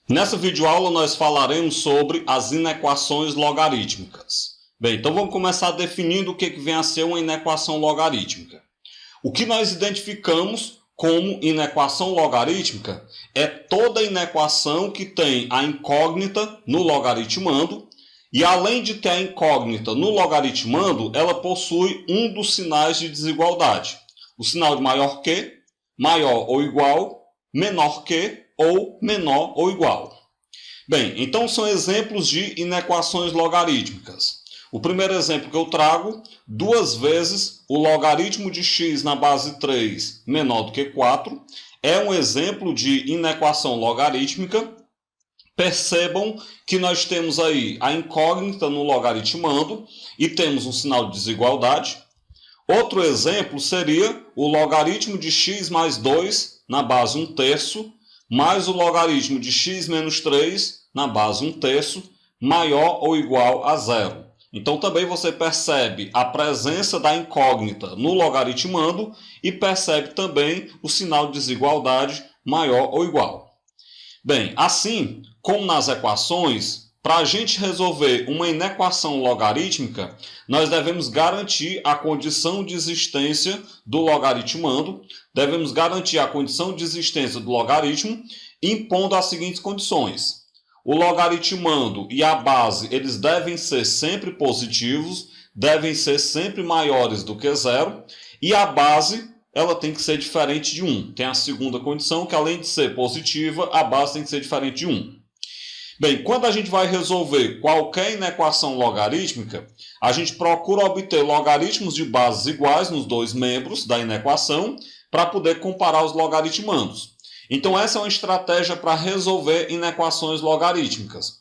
Nessa videoaula nós falaremos sobre as inequações logarítmicas. Bem, então vamos começar definindo o que vem a ser uma inequação logarítmica. O que nós identificamos como inequação logarítmica é toda inequação que tem a incógnita no logaritmando e, além de ter a incógnita no logaritmando, ela possui um dos sinais de desigualdade. O sinal de maior que, maior ou igual, menor que ou menor ou igual. Bem, então são exemplos de inequações logarítmicas. O primeiro exemplo que eu trago, 2 vezes o logaritmo de x na base 3 menor do que 4, é um exemplo de inequação logarítmica. Percebam que nós temos aí a incógnita no logaritmando e temos um sinal de desigualdade. Outro exemplo seria o logaritmo de x mais 2 na base 1/3 mais o logaritmo de x menos 3 na base 1/3 maior ou igual a 0. Então também você percebe a presença da incógnita no logaritmando e percebe também o sinal de desigualdade maior ou igual. Bem, assim como nas equações, para a gente resolver uma inequação logarítmica, nós devemos garantir a condição de existência do logaritmando, devemos garantir a condição de existência do logaritmo, impondo as seguintes condições. O logaritmando e a base, eles devem ser sempre positivos, devem ser sempre maiores do que 0, e a base, ela tem que ser diferente de 1. Tem a segunda condição, que além de ser positiva, a base tem que ser diferente de 1. Bem, quando a gente vai resolver qualquer inequação logarítmica, a gente procura obter logaritmos de bases iguais nos dois membros da inequação para poder comparar os logaritmandos. Então essa é uma estratégia para resolver inequações logarítmicas.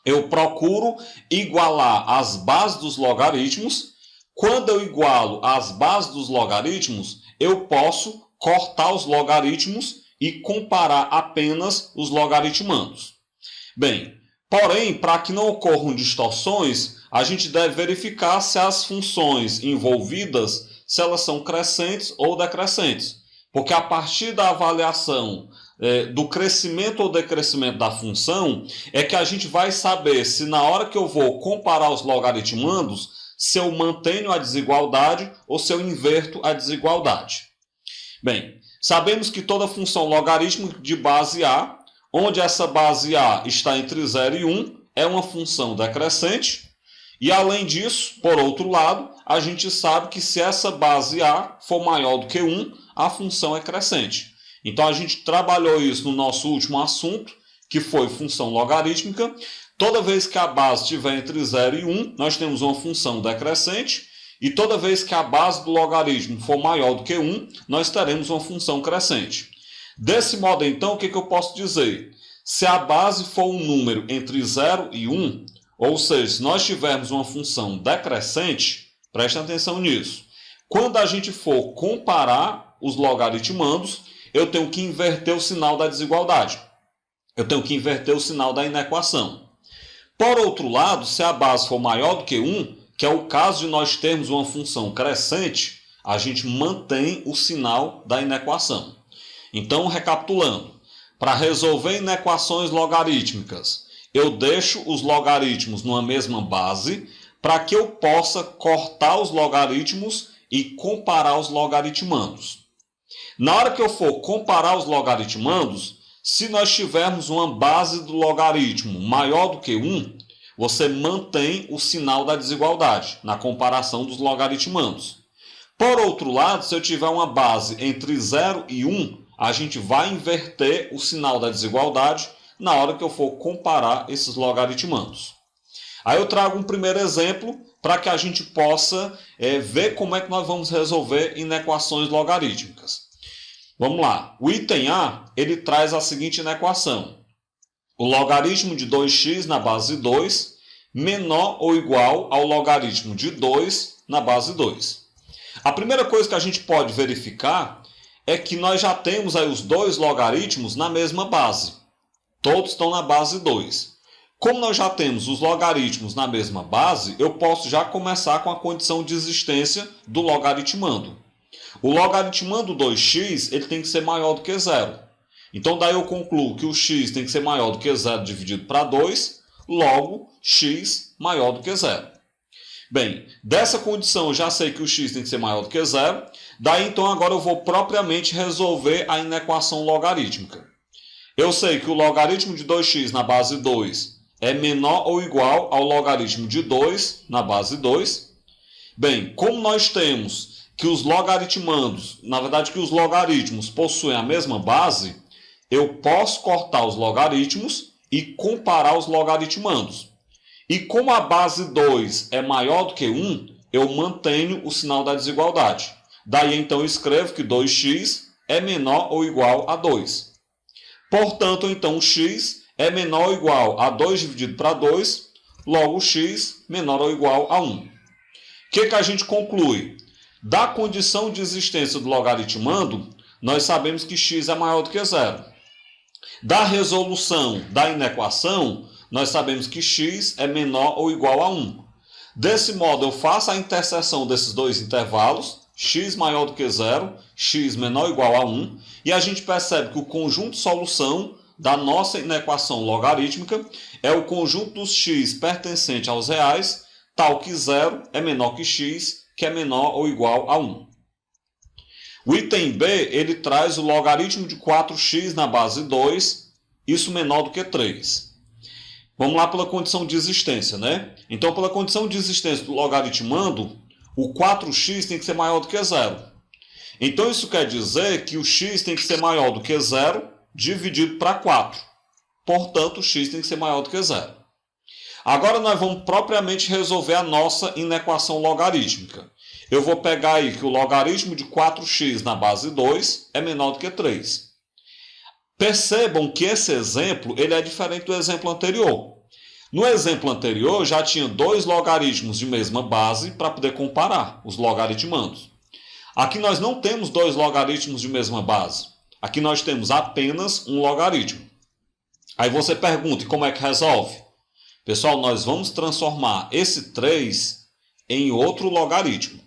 Eu procuro igualar as bases dos logaritmos. Quando eu igualo as bases dos logaritmos, eu posso cortar os logaritmos e comparar apenas os logaritmandos. Bem, porém, para que não ocorram distorções, a gente deve verificar se as funções envolvidas, se elas são crescentes ou decrescentes. Porque a partir da avaliação do crescimento ou decrescimento da função, é que a gente vai saber se na hora que eu vou comparar os logaritmandos, se eu mantenho a desigualdade ou se eu inverto a desigualdade. Bem, sabemos que toda função logarítmica de base A, onde essa base A está entre 0 e 1, é uma função decrescente. E além disso, por outro lado, a gente sabe que se essa base A for maior do que 1, a função é crescente. Então a gente trabalhou isso no nosso último assunto, que foi função logarítmica. Toda vez que a base estiver entre 0 e 1, nós temos uma função decrescente. E toda vez que a base do logaritmo for maior do que 1, nós teremos uma função crescente. Desse modo, então, o que eu posso dizer? Se a base for um número entre 0 e 1, ou seja, se nós tivermos uma função decrescente, preste atenção nisso. Quando a gente for comparar os logaritmandos, eu tenho que inverter o sinal da desigualdade. Eu tenho que inverter o sinal da inequação. Por outro lado, se a base for maior do que 1, que é o caso de nós termos uma função crescente, a gente mantém o sinal da inequação. Então, recapitulando, para resolver inequações logarítmicas, eu deixo os logaritmos numa mesma base para que eu possa cortar os logaritmos e comparar os logaritmandos. Na hora que eu for comparar os logaritmandos, se nós tivermos uma base do logaritmo maior do que 1, você mantém o sinal da desigualdade na comparação dos logaritmandos. Por outro lado, se eu tiver uma base entre 0 e 1, a gente vai inverter o sinal da desigualdade na hora que eu for comparar esses logaritmandos. Aí eu trago um primeiro exemplo para que a gente possa ver como é que nós vamos resolver inequações logarítmicas. Vamos lá. O item A, ele traz a seguinte inequação. O logaritmo de 2x na base 2 menor ou igual ao logaritmo de 2 na base 2. A primeira coisa que a gente pode verificar é que nós já temos aí os dois logaritmos na mesma base. Todos estão na base 2. Como nós já temos os logaritmos na mesma base, eu posso já começar com a condição de existência do logaritmando. O logaritmando 2x ele tem que ser maior do que 0. Então daí eu concluo que o x tem que ser maior do que 0 dividido para 2, logo x maior do que 0. Bem, dessa condição eu já sei que o x tem que ser maior do que 0, daí então agora eu vou propriamente resolver a inequação logarítmica. Eu sei que o logaritmo de 2x na base 2 é menor ou igual ao logaritmo de 2 na base 2. Bem, como nós temos que os logaritmandos, na verdade que os logaritmos possuem a mesma base, eu posso cortar os logaritmos e comparar os logaritmandos. E como a base 2 é maior do que 1, eu mantenho o sinal da desigualdade. Daí então eu escrevo que 2x é menor ou igual a 2. Portanto, então, x é menor ou igual a 2 dividido para 2, logo x menor ou igual a 1. O que a gente conclui? Da condição de existência do logaritmando, nós sabemos que x é maior do que 0. Da resolução da inequação, nós sabemos que x é menor ou igual a 1. Desse modo, eu faço a interseção desses dois intervalos, x maior do que 0, x menor ou igual a 1, e a gente percebe que o conjunto de solução da nossa inequação logarítmica é o conjunto dos x pertencente aos reais, tal que 0 é menor que x, que é menor ou igual a 1. O item B, ele traz o logaritmo de 4x na base 2, isso menor do que 3. Vamos lá pela condição de existência, né? Então, pela condição de existência do logaritmando, o 4x tem que ser maior do que 0. Então, isso quer dizer que o x tem que ser maior do que 0 dividido para 4. Portanto, o x tem que ser maior do que 0. Agora, nós vamos propriamente resolver a nossa inequação logarítmica. Eu vou pegar aí que o logaritmo de 4x na base 2 é menor do que 3. Percebam que esse exemplo ele é diferente do exemplo anterior. No exemplo anterior, já tinha dois logaritmos de mesma base para poder comparar os logaritmandos. Aqui nós não temos dois logaritmos de mesma base. Aqui nós temos apenas um logaritmo. Aí você pergunta, e como é que resolve? Pessoal, nós vamos transformar esse 3 em outro logaritmo.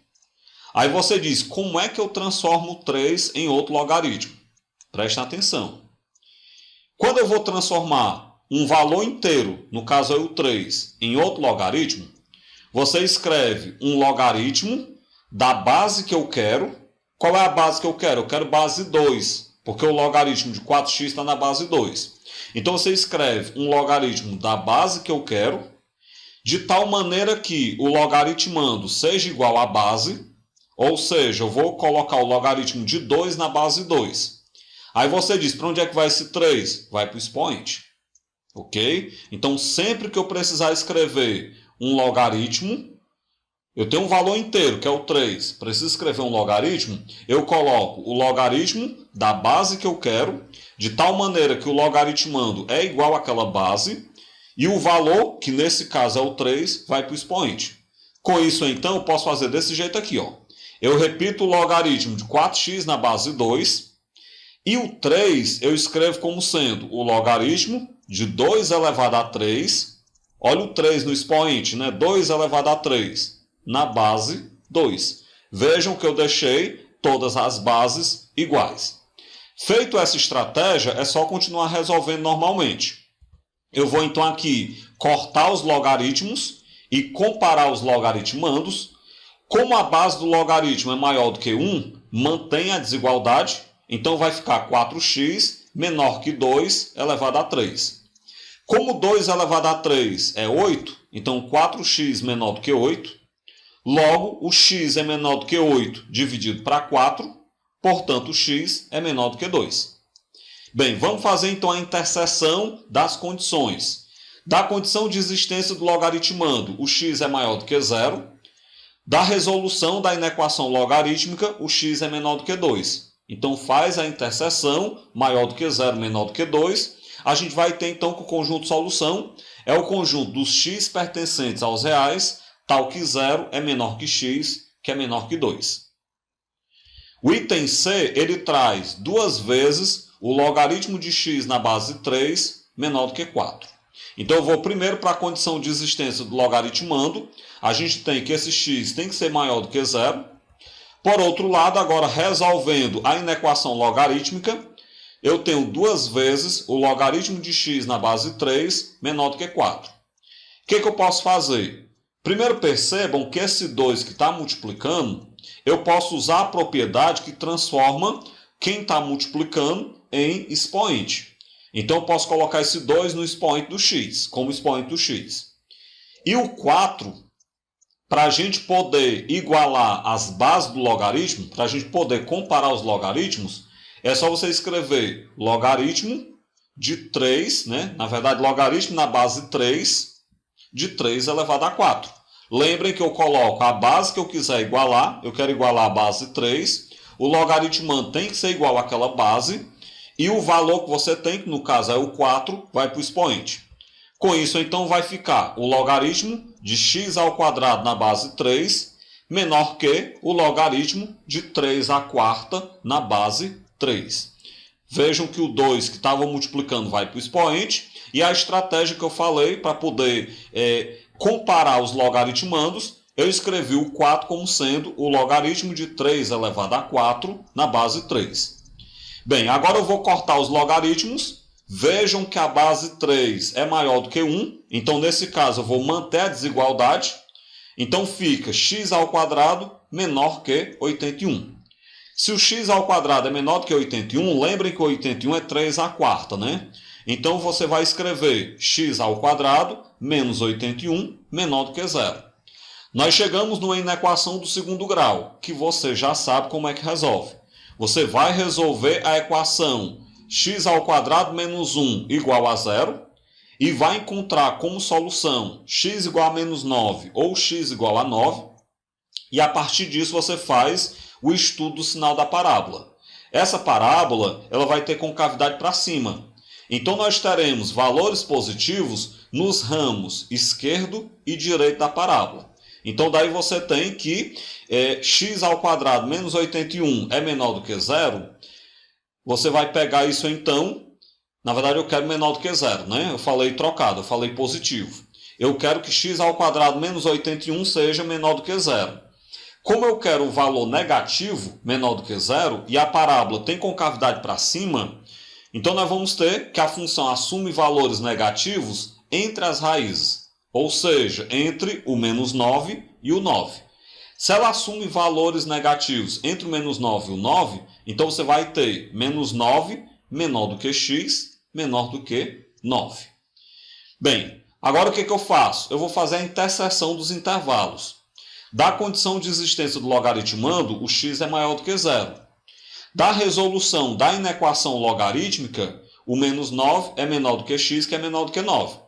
Aí você diz, como é que eu transformo o 3 em outro logaritmo? Preste atenção. Quando eu vou transformar um valor inteiro, no caso é o 3, em outro logaritmo, você escreve um logaritmo da base que eu quero. Qual é a base que eu quero? Eu quero base 2, porque o logaritmo de 4x está na base 2. Então você escreve um logaritmo da base que eu quero, de tal maneira que o logaritmando seja igual à base, ou seja, eu vou colocar o logaritmo de 2 na base 2. Aí você diz, para onde é que vai esse 3? Vai para o expoente. Ok? Então, sempre que eu precisar escrever um logaritmo, eu tenho um valor inteiro, que é o 3. Preciso escrever um logaritmo, eu coloco o logaritmo da base que eu quero, de tal maneira que o logaritmando é igual àquela base, e o valor, que nesse caso é o 3, vai para o expoente. Com isso, então, eu posso fazer desse jeito aqui. Ó. Eu repito o logaritmo de 4x na base 2, e o 3 eu escrevo como sendo o logaritmo de 2 elevado a 3. Olha o 3 no expoente, né? 2 elevado a 3 na base 2. Vejam que eu deixei todas as bases iguais. Feito essa estratégia, é só continuar resolvendo normalmente. Eu vou então aqui cortar os logaritmos e comparar os logaritmandos. Como a base do logaritmo é maior do que 1, mantém a desigualdade. Então vai ficar 4x menor que 2 elevado a 3. Como 2 elevado a 3 é 8, então 4x menor do que 8. Logo, o x é menor do que 8 dividido para 4. Portanto, o x é menor do que 2. Bem, vamos fazer então a interseção das condições. Da condição de existência do logaritmando, o x é maior do que 0. Da resolução da inequação logarítmica, o x é menor do que 2. Então, faz a interseção, maior do que 0, menor do que 2. A gente vai ter, então, que o conjunto de solução é o conjunto dos x pertencentes aos reais, tal que 0 é menor que x, que é menor que 2. O item C, ele traz duas vezes o logaritmo de x na base 3 menor do que 4. Então, eu vou primeiro para a condição de existência do logaritmando. A gente tem que esse x tem que ser maior do que 0. Por outro lado, agora resolvendo a inequação logarítmica, eu tenho 2 vezes o logaritmo de x na base 3 menor do que 4. O que eu posso fazer? Primeiro percebam que esse 2 que está multiplicando, eu posso usar a propriedade que transforma quem está multiplicando em expoente. Então eu posso colocar esse 2 no expoente do x, como expoente do x. E o 4, para a gente poder igualar as bases do logaritmo, para a gente poder comparar os logaritmos, é só você escrever logaritmo de 3, né? Na verdade, logaritmo na base 3 de 3 elevado a 4. Lembrem que eu coloco a base que eu quiser igualar, eu quero igualar a base 3, o logaritmando tem que ser igual àquela base, e o valor que você tem, que no caso é o 4, vai para o expoente. Com isso, então, vai ficar o logaritmo de x ao quadrado na base 3 menor que o logaritmo de 3 à quarta na base 3. Vejam que o 2 que estava multiplicando vai para o expoente, e a estratégia que eu falei para poder comparar os logaritmandos, eu escrevi o 4 como sendo o logaritmo de 3 elevado a 4 na base 3. Bem, agora eu vou cortar os logaritmos. Vejam que a base 3 é maior do que 1, então nesse caso eu vou manter a desigualdade. Então fica x ao quadrado menor que 81. Se o x ao quadrado é menor do que 81, lembrem que 81 é 3 à quarta, né? Então você vai escrever x ao quadrado menos 81 menor do que 0. Nós chegamos numa inequação do segundo grau, que você já sabe como é que resolve. Você vai resolver a equação x ao quadrado menos 1 igual a 0 e vai encontrar como solução x igual a menos 9 ou x igual a 9. E a partir disso você faz o estudo do sinal da parábola. Essa parábola ela vai ter concavidade para cima. Então nós teremos valores positivos nos ramos esquerdo e direito da parábola. Então daí você tem que x ao quadrado menos 81 é menor do que 0. Você vai pegar isso então, na verdade eu quero menor do que 0, né? Eu falei trocado, eu falei positivo. Eu quero que x ao quadrado menos 81 seja menor do que 0. Como eu quero o valor negativo menor do que 0 e a parábola tem concavidade para cima, então nós vamos ter que a função assume valores negativos entre as raízes, ou seja, entre o menos 9 e o 9. Se ela assume valores negativos entre o menos 9 e o 9, então você vai ter menos 9 menor do que x, menor do que 9. Bem, agora o que eu faço? Eu vou fazer a interseção dos intervalos. Da condição de existência do logaritmando, o x é maior do que 0. Da resolução da inequação logarítmica, o menos 9 é menor do que x, que é menor do que 9.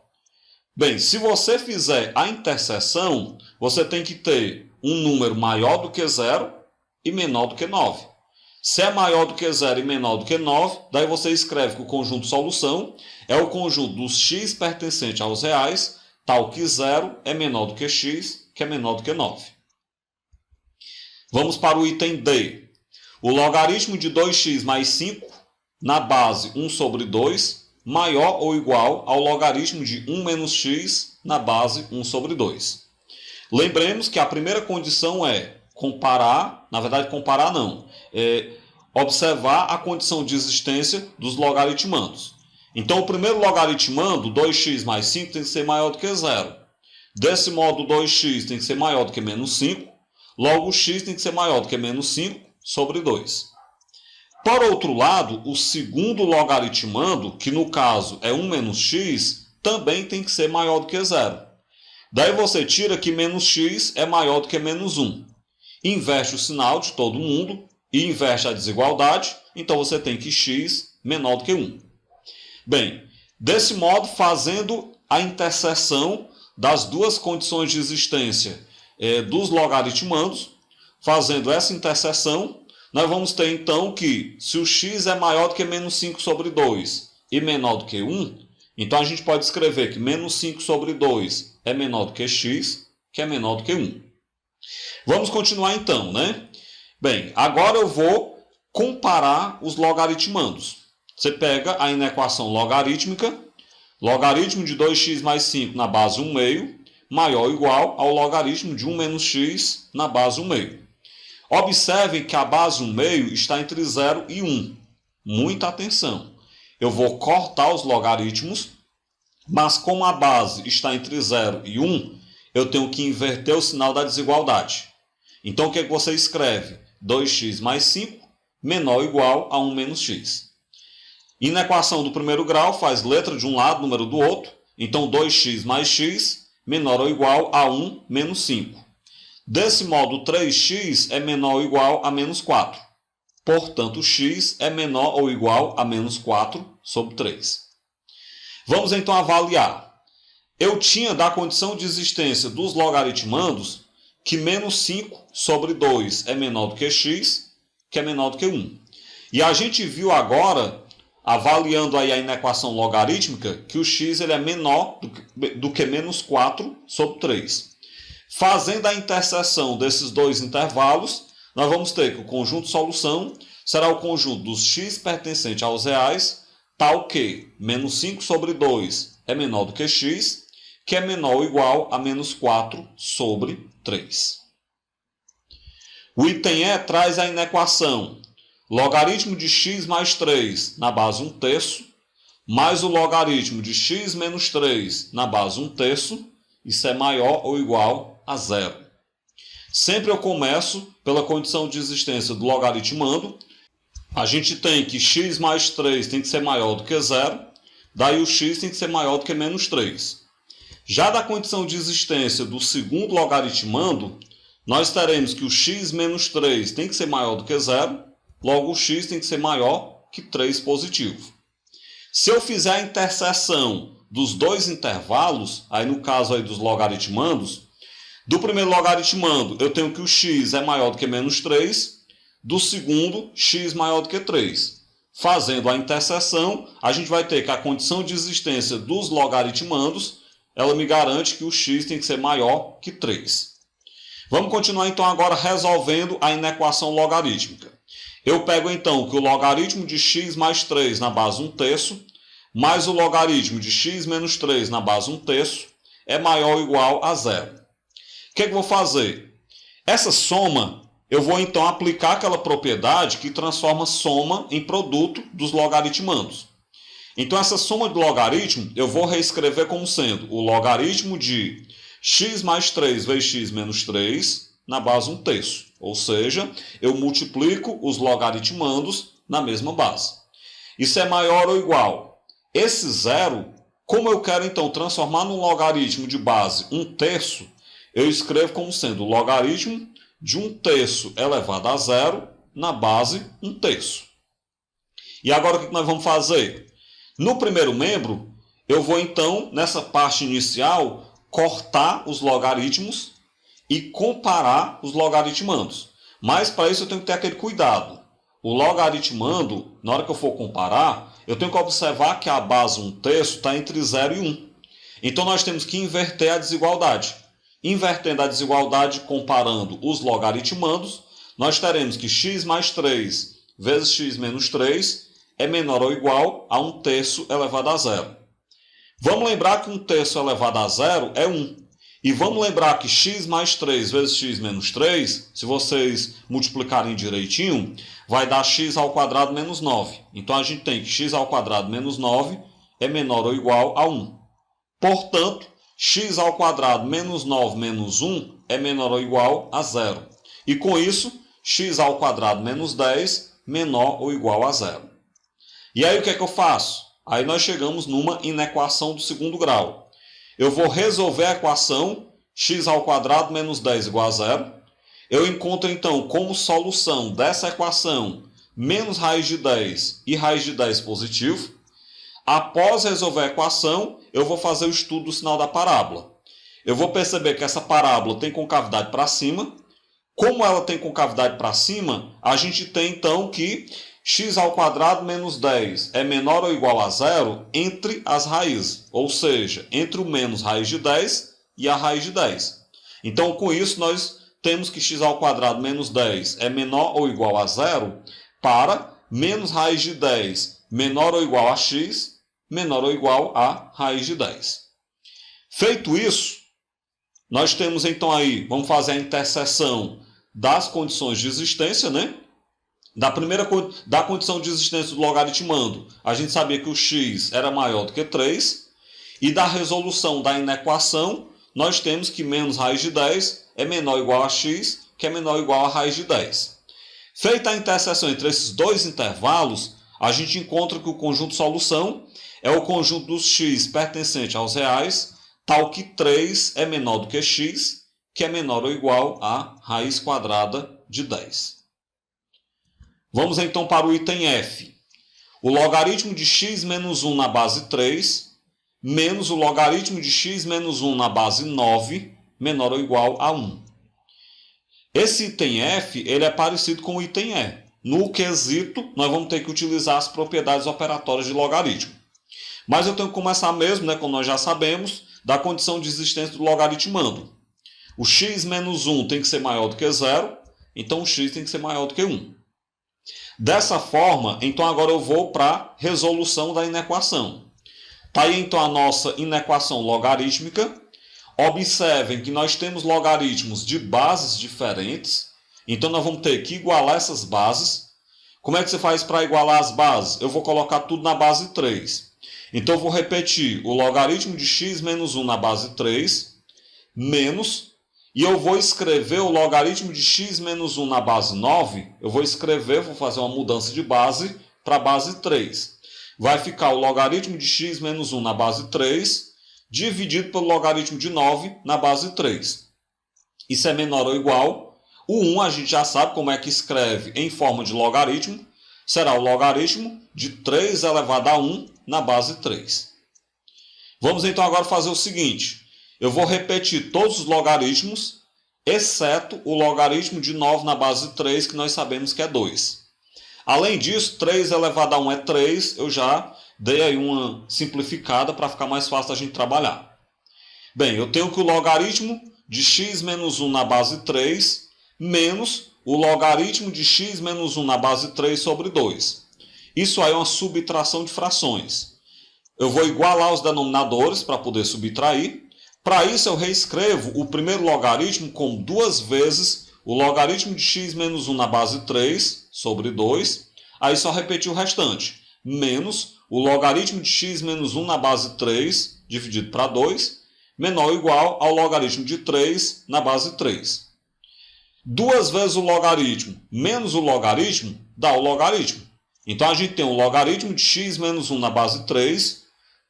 Bem, se você fizer a interseção, você tem que ter um número maior do que 0 e menor do que 9. Se é maior do que 0 e menor do que 9, daí você escreve que o conjunto solução é o conjunto dos x pertencentes aos reais, tal que 0 é menor do que x, que é menor do que 9. Vamos para o item D. O logaritmo de 2x mais 5 na base 1 sobre 2 maior ou igual ao logaritmo de 1 menos x na base 1 sobre 2. Lembremos que a primeira condição é comparar, na verdade comparar não, observar a condição de existência dos logaritmandos. Então o primeiro logaritmando, 2x mais 5, tem que ser maior do que 0. Desse modo, 2x tem que ser maior do que menos 5, logo o x tem que ser maior do que menos 5 sobre 2. Por outro lado, o segundo logaritmando, que no caso é 1 menos x, também tem que ser maior do que 0. Daí você tira que menos x é maior do que menos 1. Inverte o sinal de todo mundo e inverte a desigualdade, então você tem que x menor do que 1. Bem, desse modo, fazendo a interseção das duas condições de existência dos logaritmandos, fazendo essa interseção, nós vamos ter então que se o x é maior do que menos 5 sobre 2 e menor do que 1, então a gente pode escrever que menos 5 sobre 2 é menor do que x, que é menor do que 1. Vamos continuar então, né? Bem, agora eu vou comparar os logaritmandos. Você pega a inequação logarítmica, logaritmo de 2x mais 5 na base 1 meio, maior ou igual ao logaritmo de 1 menos x na base 1 meio. Observem que a base 1 meio está entre 0 e 1. muita atenção. Eu vou cortar os logaritmos, mas como a base está entre 0 e 1, eu tenho que inverter o sinal da desigualdade. Então, o que você escreve? 2x mais 5 menor ou igual a 1 menos x. E na equação do primeiro grau, faz letra de um lado, número do outro. Então, 2x mais x menor ou igual a 1 menos 5. Desse modo, 3x é menor ou igual a menos 4. Portanto, x é menor ou igual a menos 4 sobre 3. Vamos então avaliar. Eu tinha da condição de existência dos logaritmandos que menos 5 sobre 2 é menor do que x, que é menor do que 1. E a gente viu agora, avaliando aí a inequação logarítmica, que o x ele é menor do que menos 4 sobre 3. Fazendo a interseção desses dois intervalos, nós vamos ter que o conjunto de solução será o conjunto dos x pertencente aos reais, tal que menos 5 sobre 2 é menor do que x, que é menor ou igual a menos 4 sobre 3. O item E traz a inequação logaritmo de x mais 3 na base 1/3, mais o logaritmo de x menos 3 na base 1/3, isso é maior ou igual a 0. Sempre eu começo pela condição de existência do logaritmando. A gente tem que x mais 3 tem que ser maior do que 0, daí o x tem que ser maior do que menos 3. Já da condição de existência do segundo logaritmando, nós teremos que o x menos 3 tem que ser maior do que 0, logo o x tem que ser maior que 3 positivo. Se eu fizer a interseção dos dois intervalos, aí no caso aí dos logaritmandos, do primeiro logaritmando eu tenho que o x é maior do que menos 3, do segundo, x maior do que 3. Fazendo a interseção, a gente vai ter que a condição de existência dos logaritmandos, ela me garante que o x tem que ser maior que 3. Vamos continuar então agora resolvendo a inequação logarítmica. Eu pego então que o logaritmo de x mais 3 na base 1/3, mais o logaritmo de x menos 3 na base 1/3, é maior ou igual a 0. O que eu vou fazer? Essa soma, eu vou então aplicar aquela propriedade que transforma soma em produto dos logaritmandos. Então essa soma de logaritmo eu vou reescrever como sendo o logaritmo de x mais 3 vezes x menos 3 na base 1/3. Ou seja, eu multiplico os logaritmandos na mesma base. Isso é maior ou igual. Esse zero, como eu quero então transformar num logaritmo de base 1/3, eu escrevo como sendo o logaritmo de 1/3 elevado a 0 na base 1/3. E agora o que nós vamos fazer? No primeiro membro, eu vou então, nessa parte inicial, cortar os logaritmos e comparar os logaritmandos. Mas para isso eu tenho que ter aquele cuidado. O logaritmando, na hora que eu for comparar, eu tenho que observar que a base 1/3 está entre 0 e 1. Então nós temos que inverter a desigualdade. Invertendo a desigualdade comparando os logaritmandos, nós teremos que x mais 3 vezes x menos 3 é menor ou igual a 1/3 elevado a 0. Vamos lembrar que 1/3 elevado a 0 é 1. E vamos lembrar que x mais 3 vezes x menos 3, se vocês multiplicarem direitinho, vai dar x ao quadrado menos 9. Então a gente tem que x ao quadrado menos 9 é menor ou igual a 1. Portanto, x ao quadrado menos 9 menos 1 é menor ou igual a 0. E com isso, x ao quadrado menos 10 menor ou igual a 0. E aí o que é que eu faço? Aí nós chegamos numa inequação do segundo grau. Eu vou resolver a equação x ao quadrado menos 10 igual a 0. Eu encontro então como solução dessa equação menos raiz de 10 e raiz de 10 positivo. Após resolver a equação, eu vou fazer o estudo do sinal da parábola. Eu vou perceber que essa parábola tem concavidade para cima. Como ela tem concavidade para cima, a gente tem então que x ao quadrado menos 10 é menor ou igual a 0 entre as raízes, ou seja, entre o menos raiz de 10 e a raiz de 10. Então, com isso, nós temos que x ao quadrado menos 10 é menor ou igual a 0 para menos raiz de 10 menor ou igual a x, menor ou igual a raiz de 10. Feito isso, nós temos então aí, vamos fazer a interseção das condições de existência, né? da condição de existência do logaritmando, a gente sabia que o x era maior do que 3. E da resolução da inequação, nós temos que menos raiz de 10 é menor ou igual a x, que é menor ou igual a raiz de 10. Feita a interseção entre esses dois intervalos, a gente encontra que o conjunto solução é o conjunto dos x pertencente aos reais, tal que 3 é menor do que x, que é menor ou igual a raiz quadrada de 10. Vamos então para o item F. O logaritmo de x menos 1 na base 3 menos o logaritmo de x menos 1 na base 9 menor ou igual a 1. Esse item F ele é parecido com o item E. No quesito, nós vamos ter que utilizar as propriedades operatórias de logaritmo. Mas eu tenho que começar mesmo, como nós já sabemos, da condição de existência do logaritmando. O x menos 1 tem que ser maior do que 0, então o x tem que ser maior do que 1. Dessa forma, então agora eu vou para a resolução da inequação. Está aí então a nossa inequação logarítmica. Observem que nós temos logaritmos de bases diferentes, então nós vamos ter que igualar essas bases. Como é que você faz para igualar as bases? Eu vou colocar tudo na base 3. Então eu vou repetir o logaritmo de x menos 1 na base 3, menos, e eu vou escrever o logaritmo de x menos 1 na base 9, vou fazer uma mudança de base para a base 3. Vai ficar o logaritmo de x menos 1 na base 3, dividido pelo logaritmo de 9 na base 3. Isso é menor ou igual. O 1 a gente já sabe como é que escreve em forma de logaritmo. Será o logaritmo de 3 elevado a 1 na base 3. Vamos então agora fazer o seguinte. Eu vou repetir todos os logaritmos, exceto o logaritmo de 9 na base 3, que nós sabemos que é 2. Além disso, 3 elevado a 1 é 3. Eu já dei aí uma simplificada para ficar mais fácil a gente trabalhar. Bem, eu tenho que o logaritmo de x menos 1 na base 3 menos o logaritmo de x menos 1 na base 3 sobre 2. Isso aí é uma subtração de frações. Eu vou igualar os denominadores para poder subtrair. Para isso eu reescrevo o primeiro logaritmo como 2 vezes o logaritmo de x menos 1 na base 3 sobre 2. Aí só repetir o restante. Menos o logaritmo de x menos 1 na base 3 dividido para 2 menor ou igual ao logaritmo de 3 na base 3. 2 vezes o logaritmo menos o logaritmo dá o logaritmo. Então a gente tem o logaritmo de x menos 1 na base 3,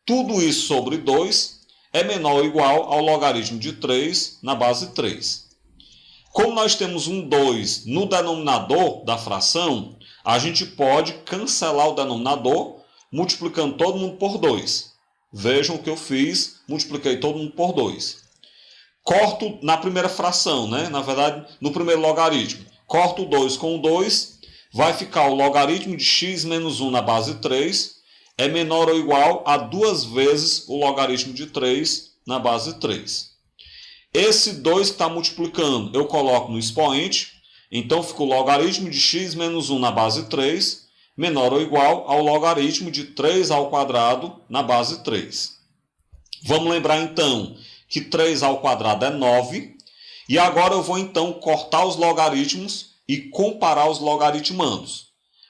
tudo isso sobre 2 é menor ou igual ao logaritmo de 3 na base 3. Como nós temos um 2 no denominador da fração, a gente pode cancelar o denominador multiplicando todo mundo por 2. Vejam o que eu fiz, multipliquei todo mundo por 2. Corto na primeira fração, na verdade, no primeiro logaritmo. Corto o 2 com o 2, vai ficar o logaritmo de x menos 1 na base 3, é menor ou igual a 2 vezes o logaritmo de 3 na base 3. Esse 2 que está multiplicando, eu coloco no expoente, então fica o logaritmo de x menos 1 na base 3, menor ou igual ao logaritmo de 3 ao quadrado na base 3. Vamos lembrar então que 3 ao quadrado é 9. E agora eu vou então cortar os logaritmos e comparar os logaritmandos.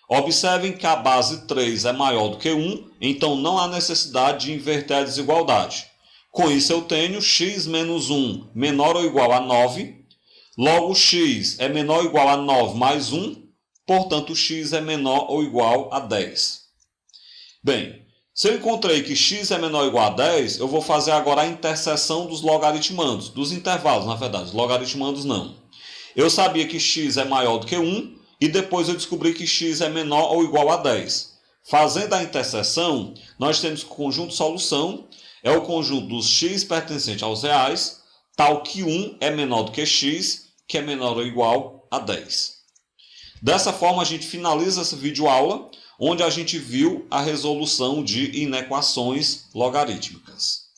Observem que a base 3 é maior do que 1, então não há necessidade de inverter a desigualdade. Com isso eu tenho x menos 1 menor ou igual a 9. Logo x é menor ou igual a 9 mais 1. Portanto, x é menor ou igual a 10. Bem, se eu encontrei que x é menor ou igual a 10, eu vou fazer agora a interseção dos logaritmandos, dos intervalos, na verdade, os logaritmandos não. Eu sabia que x é maior do que 1 e depois eu descobri que x é menor ou igual a 10. Fazendo a interseção, nós temos que o conjunto solução é o conjunto dos x pertencente aos reais, tal que 1 é menor do que x, que é menor ou igual a 10. Dessa forma, a gente finaliza essa videoaula, onde a gente viu a resolução de inequações logarítmicas.